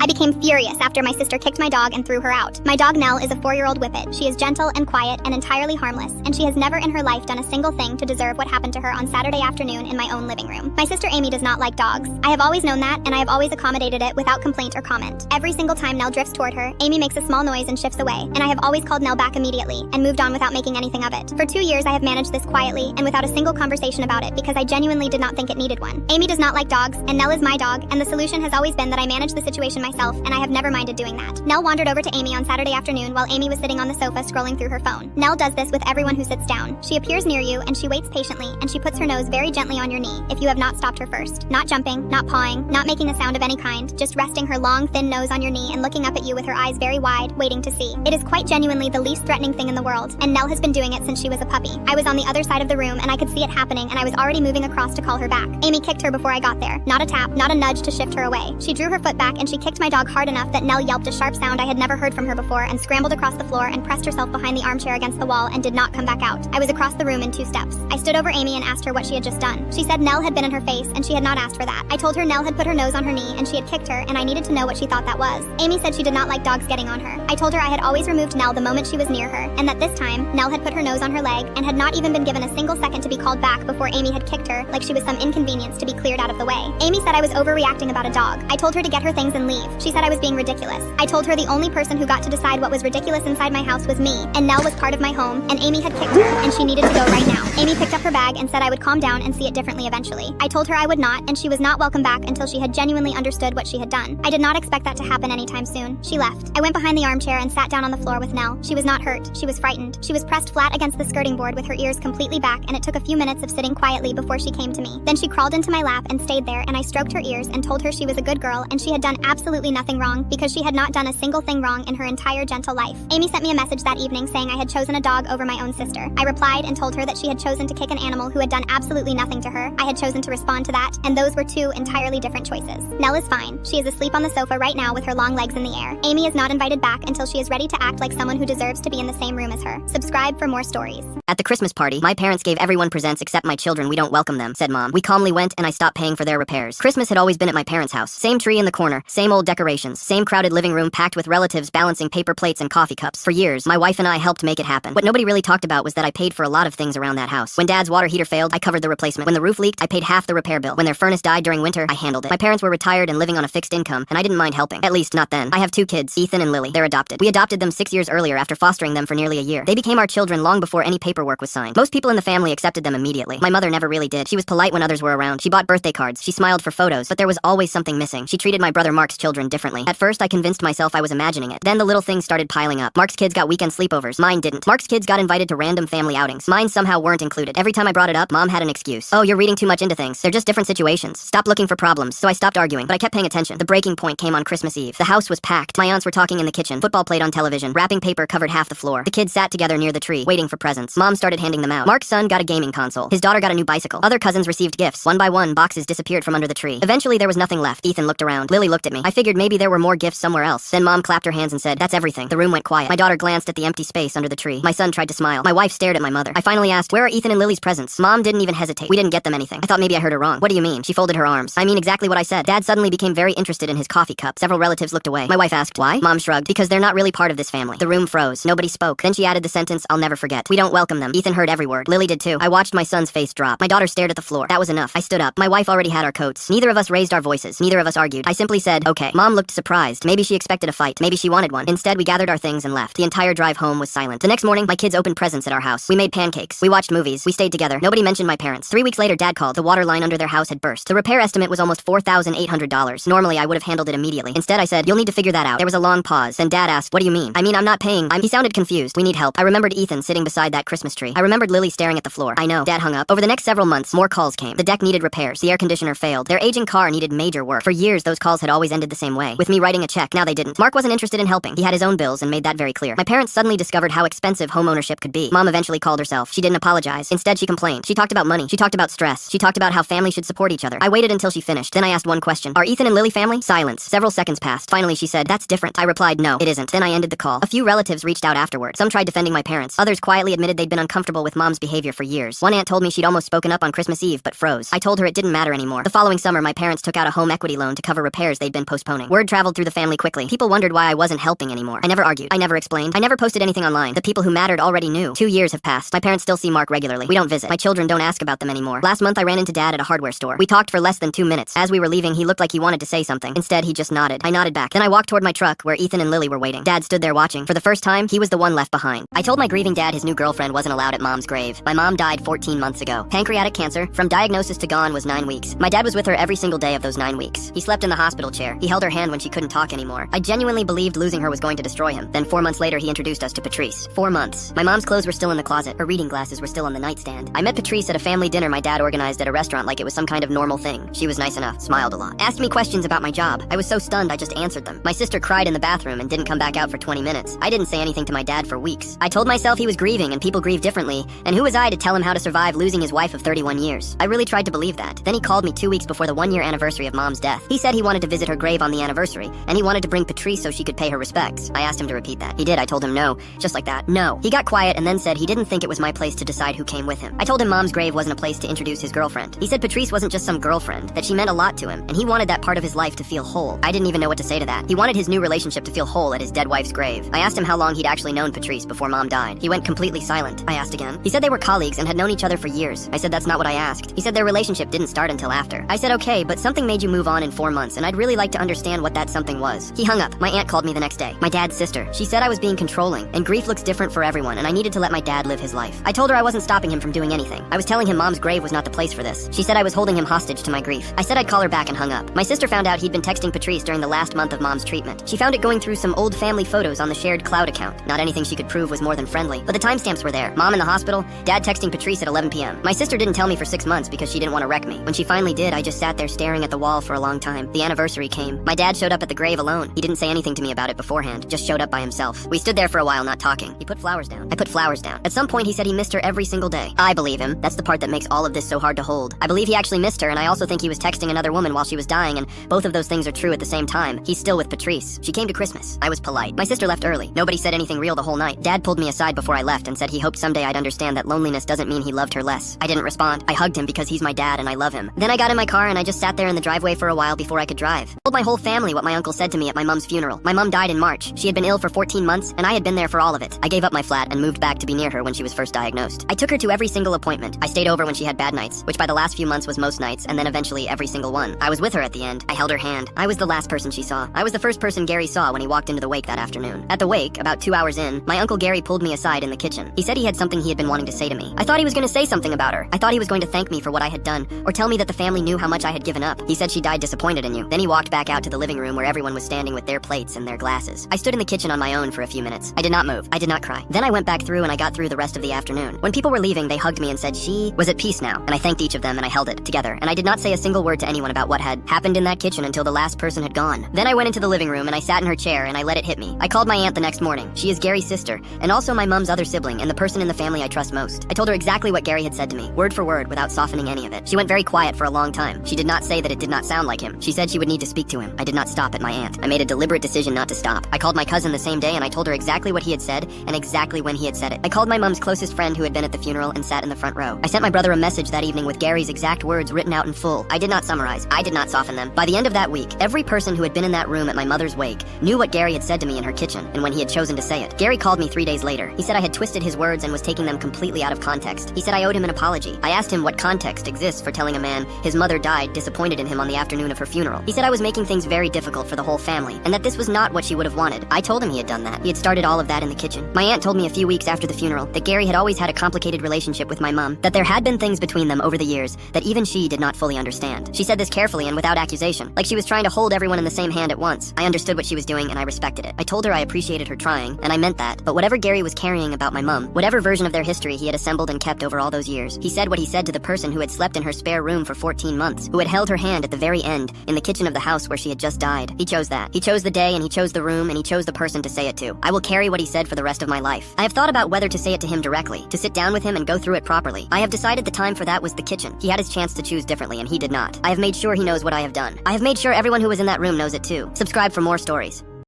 I became furious after my sister kicked my dog and threw her out. My dog Nell is a 4-year-old whippet. She is gentle and quiet and entirely harmless, and she has never in her life done a single thing to deserve what happened to her on Saturday afternoon in my own living room. My sister Amy does not like dogs. I have always known that, and I have always accommodated it without complaint or comment. Every single time Nell drifts toward her, Amy makes a small noise and shifts away, and I have always called Nell back immediately and moved on without making anything of it. For 2 years I have managed this quietly and without a single conversation about it because I genuinely did not think it needed one. Amy does not like dogs, and Nell is my dog, and the solution has always been that I manage the situation myself, and I have never minded doing that. Nell wandered over to Amy on Saturday afternoon while Amy was sitting on the sofa scrolling through her phone. Nell does this with everyone who sits down. She appears near you and she waits patiently, and she puts her nose very gently on your knee if you have not stopped her first. Not jumping, not pawing, not making a sound of any kind, just resting her long, thin nose on your knee and looking up at you with her eyes very wide, waiting to see. It is quite genuinely the least threatening thing in the world, and Nell has been doing it since she was a puppy. I was on the other side of the room and I could see it happening, and I was already moving across to call her back. Amy kicked her before I got there. Not a tap, not a nudge to shift her away. She drew her foot back and she kicked my dog hard enough that Nell yelped a sharp sound I had never heard from her before and scrambled across the floor and pressed herself behind the armchair against the wall and did not come back out. I was across the room in 2 steps. I stood over Amy and asked her what she had just done. She said Nell had been in her face and she had not asked for that. I told her Nell had put her nose on her knee and she had kicked her, and I needed to know what she thought that was. Amy said she did not like dogs getting on her. I told her I had always removed Nell the moment she was near her, and that this time Nell had put her nose on her leg and had not even been given a single second to be called back before Amy had kicked her like she was some inconvenience to be cleared out of the way. Amy said I was overreacting about a dog. I told her to get her things and leave. She said I was being ridiculous. I told her the only person who got to decide what was ridiculous inside my house was me, and Nell was part of my home, and Amy had kicked her, and she needed to go right now. Amy picked up her bag and said I would calm down and see it differently eventually. I told her I would not, and she was not welcome back until she had genuinely understood what she had done. I did not expect that to happen anytime soon. She left. I went behind the armchair and sat down on the floor with Nell. She was not hurt. She was frightened. She was pressed flat against the skirting board with her ears completely back, and it took a few minutes of sitting quietly before she came to me. Then she crawled into my lap and stayed there, and I stroked her ears and told her she was a good girl and she had done absolutely nothing wrong because she had not done a single thing wrong in her entire gentle life. Amy sent me a message that evening saying I had chosen a dog over my own sister. I replied and told her that she had chosen to kick an animal who had done absolutely nothing to her. I had chosen to respond to that, and those were 2 entirely different choices. Nell is fine. She is asleep on the sofa right now with her long legs in the air. Amy is not invited back until she is ready to act like someone who deserves to be in the same room as her. Subscribe for more stories. At the Christmas party, my parents gave everyone presents except my children. We don't welcome them, said Mom. We calmly went and I stopped paying for their repairs. Christmas had always been at my parents' house. Same tree in the corner, same old decorations, same crowded living room packed with relatives balancing paper plates and coffee cups. For years, my wife and I helped make it happen. What nobody really talked about was that I paid for a lot of things around that house. When Dad's water heater failed, I covered the replacement. When the roof leaked, I paid half the repair bill. When their furnace died during winter, I handled it. My parents were retired and living on a fixed income, and I didn't mind helping. At least, not then. I have 2 kids, Ethan and Lily. They're adopted. We adopted them 6 years earlier after fostering them for nearly a year. They became our children long before any paperwork was signed. Most people in the family accepted them immediately. My mother never really did. She was polite when others were around. She bought birthday cards. She smiled for photos, but there was always something missing. She treated my brother Mark's children differently. At first, I convinced myself I was imagining it. Then the little things started piling up. Mark's kids got weekend sleepovers. Mine didn't. Mark's kids got invited to random family outings. Mine somehow weren't included. Every time I brought it up, Mom had an excuse. Oh, you're reading too much into things. They're just different situations. Stop looking for problems. So I stopped arguing, but I kept paying attention. The breaking point came on Christmas Eve. The house was packed. My aunts were talking in the kitchen. Football played on television. Wrapping paper covered half the floor. The kids sat together near the tree, waiting for presents. Mom started handing them out. Mark's son got a gaming console. His daughter got a new bicycle. Other cousins received gifts. One by one, boxes disappeared from under the tree. Eventually, there was nothing left. Ethan looked around. Lily looked at me. I figured maybe there were more gifts somewhere else. Then Mom clapped her hands and said, "That's everything." The room went quiet. My daughter glanced at the empty space under the tree. My son tried to smile. My wife stared at my mother. I finally asked, "Where are Ethan and Lily's presents?" Mom didn't even hesitate. "We didn't get them anything." I thought maybe I heard her wrong. "What do you mean?" She folded her arms. "I mean exactly what I said." Dad suddenly became very interested in his coffee cup. Several relatives looked away. My wife asked, "Why?" Mom shrugged. "Because they're not really part of this family." The room froze. Nobody spoke. Then she added the sentence I'll never forget. "We don't welcome them." Ethan heard every word. Lily did too. I watched my son's face drop. My daughter stared at the floor. That was enough. I stood up. My wife already had our coats. Neither of us raised our voices. Neither of us argued. I simply said, "Okay." Mom looked surprised. Maybe she expected a fight. Maybe she wanted one. Instead, we gathered our things and left. The entire drive home was silent. The next morning, my kids opened presents at our house. We made pancakes. We watched movies. We stayed together. Nobody mentioned my parents. 3 weeks later, Dad called. The water line under their house had burst. The repair estimate was almost $4,800. Normally, I would have handled it immediately. Instead, I said, "You'll need to figure that out." There was a long pause. Then Dad asked, "What do you mean?" "I mean, I'm not paying." He sounded confused. "We need help." I remembered Ethan sitting beside that Christmas tree. I remembered Lily staring at the floor. I know. Dad hung up. Over the next several months, more calls came. The deck needed repairs. The air conditioner failed. Their aging car needed major work. For years, those calls had always ended the same way, with me writing a check. Now they didn't. Mark wasn't interested in helping. He had his own bills and made that very clear. My parents suddenly discovered how expensive homeownership could be. Mom eventually called herself. She didn't apologize. Instead, she complained. She talked about money. She talked about stress. She talked about how family should support each other. I waited until she finished. Then I asked one question. "Are Ethan and Lily family?" Silence. Several seconds passed. Finally, she said, "That's different." I replied, "No, it isn't." Then I ended the call. A few relatives reached out afterwards. Some tried defending my parents. Others quietly admitted they'd been uncomfortable with mom's behavior for years. One aunt told me she'd almost spoken up on Christmas Eve, but froze. I told her it didn't matter anymore. The following summer, my parents took out a home equity loan to cover repairs they'd been postponing. Word traveled through the family quickly. People wondered why I wasn't helping anymore. I never argued. I never explained. I never posted anything online. The people who mattered already knew. 2 years have passed. My parents still see Mark regularly. We don't visit. My children don't ask about them anymore. Last month, I ran into Dad at a hardware store. We talked for less than 2 minutes. As we were leaving, he looked like he wanted to say something. Instead, he just nodded. I nodded back. Then I walked toward my truck, where Ethan and Lily were waiting. Dad stood there watching. For the first time, he was the one left behind. I told my grieving dad his new girlfriend wasn't allowed at mom's grave. My mom died 14 months ago. Pancreatic cancer. From diagnosis to gone was 9 weeks. My dad was with her every single day of those 9 weeks. He slept in the hospital chair. He held her hand when she couldn't talk anymore. I genuinely believed losing her was going to destroy him. Then 4 months later, he introduced us to Patrice. 4 months. My mom's clothes were still in the closet. Her reading glasses were still on the nightstand. I met Patrice at a family dinner my dad organized at a restaurant like it was some kind of normal thing. She was nice enough, smiled a lot, asked me questions about my job. I was so stunned I just answered them. My sister cried in the bathroom and didn't come back out for 20 minutes. I didn't say anything to my dad for weeks. I told myself he was grieving and people grieve differently, and who was I to tell him how to survive losing his wife of 31 years? I really tried to believe that. Then he called me 2 weeks before the 1-year anniversary of mom's death. He said he wanted to visit her grave on the anniversary, and he wanted to bring Patrice so she could pay her respects. I asked him to repeat that. He did. I told him no. Just like that. No. He got quiet and then said he didn't think it was my place to decide who came with him. I told him mom's grave wasn't a place to introduce his girlfriend. He said Patrice wasn't just some girlfriend, that she meant a lot to him, and he wanted that part of his life to feel whole. I didn't even know what to say to that. He wanted his new relationship to feel whole at his dead wife's grave. I asked him how long he'd actually known Patrice before mom died. He went completely silent. I asked again. He said they were colleagues and had known each other for years. I said that's not what I asked. He said their relationship didn't start until after. I said okay, but something made you move on in 4 months, and I'd really like to understand what that something was. He hung up. My aunt called me the next day. My dad's sister. She said I was being controlling, and grief looks different for everyone, and I needed to let my dad live his life. I told her I wasn't stopping him from doing anything. I was telling him mom's grave was not the place for this. She said I was holding him hostage to my grief. I said I'd call her back and hung up. My sister found out he'd been texting Patrice during the last month of mom's treatment. She found it going through some old family photos on the shared cloud account. Not anything she could prove was more than friendly, but the timestamps were there. Mom in the hospital, dad texting Patrice at 11 p.m. My sister didn't tell me for 6 months because she didn't want to wreck me. When she finally did, I just sat there staring at the wall for a long time. The anniversary came. My dad showed up at the grave alone. He didn't say anything to me about it beforehand, just showed up by himself. We stood there for a while not talking. He put flowers down. I put flowers down. At some point he said he missed her every single day. I believe him. That's the part that makes all of this so hard to hold. I believe he actually missed her, and I also think he was texting another woman while she was dying, and both of those things are true at the same time. He's still with Patrice. She came to Christmas. I was polite. My sister left early. Nobody said anything real the whole night. Dad pulled me aside before I left and said he hoped someday I'd understand that loneliness doesn't mean he loved her less. I didn't respond. I hugged him because he's my dad and I love him. Then I got in my car and I just sat there in the driveway for a while before I could drive. I told my whole family what my uncle said to me at my mom's funeral. My mom died in March. She had been ill for 14 months and I had been there for all of it. I gave up my flat and moved back to be near her when she was first diagnosed. I took her to every single appointment. I stayed over when she had bad nights, which by the last few months was most nights, and then eventually every single one. I was with her at the end. I held her hand. I was the last person she saw. I was the first person Gary saw when he walked into the wake that afternoon. At the wake, about 2 hours in, my uncle Gary pulled me aside in the kitchen. He said he had something he had been wanting to say to me. I thought he was going to say something about her. I thought he was going to thank me for what I had done, or tell me that the family knew how much I had given up. He said she died disappointed in you. Then he walked back out to the living room where everyone was standing with their plates and their glasses. I stood in the kitchen on my own for a few minutes. I did not move. I did not cry. Then I went back through and I got through the rest of the afternoon. When people were leaving, they hugged me and said she was at peace now, and I thanked each of them and I held it together, and I did not say a single word to anyone about what had happened in that kitchen until the last person had gone. Then I went into the living room and I sat in her chair and I let it hit me. I called my aunt the next morning. She is Gary's sister, and also my mom's other sibling and the person in the family I trust most. I told her exactly what Gary had said to me, word for word, without softening any of it. She went very quiet for a long time. She did not say that it did not sound like him. She said she would need to speak to him. I did not stop at my aunt. I made a deliberate decision not to stop. I called my cousin the same day and I told her exactly what he had said and exactly when he had said it. I called my mom's closest friend who had been at the funeral and sat in the front row. I sent my brother a message that evening with Gary's exact words written out in full. I did not summarize. I did not soften them. By the end of that week, every person who had been in that room at my mother's wake knew what Gary had said to me in her kitchen and when he had chosen to say it. Gary called me 3 days later. He said I had twisted his words and was taking them completely out of context. He said I owed him an apology. I asked him what context exists for telling a man his mother died disappointed in him on the afternoon of her funeral. He said I was making things very difficult for the whole family and that this was not what she would have wanted. I told him he had done that. He had started all of that in the kitchen. My aunt told me a few weeks after the funeral that Gary had always had a complicated relationship with my mom, that there had been things between them over the years that even she did not fully understand. She said this carefully and without accusation, like she was trying to hold everyone in the same hand at once. I understood what she was doing and I respected it. I told her I appreciated her trying, and I meant that, but whatever Gary was carrying about my mom, whatever version of their history he had assembled and kept over all those years, he said what he said to the person who had slept in her spare room for 14 months, who had held her hand at the very end in the kitchen of the house where she had just died. He chose that. He chose the day and he chose the room and he chose the person to say it to. I will carry what he said for the rest of my life. I have thought about whether to say it to him directly, to sit down with him and go through it properly. I have decided the time for that was the kitchen. He had his chance to choose differently and he did not. I have made sure he knows what I have done. I have made sure everyone who was in that room knows it too. Subscribe for more stories.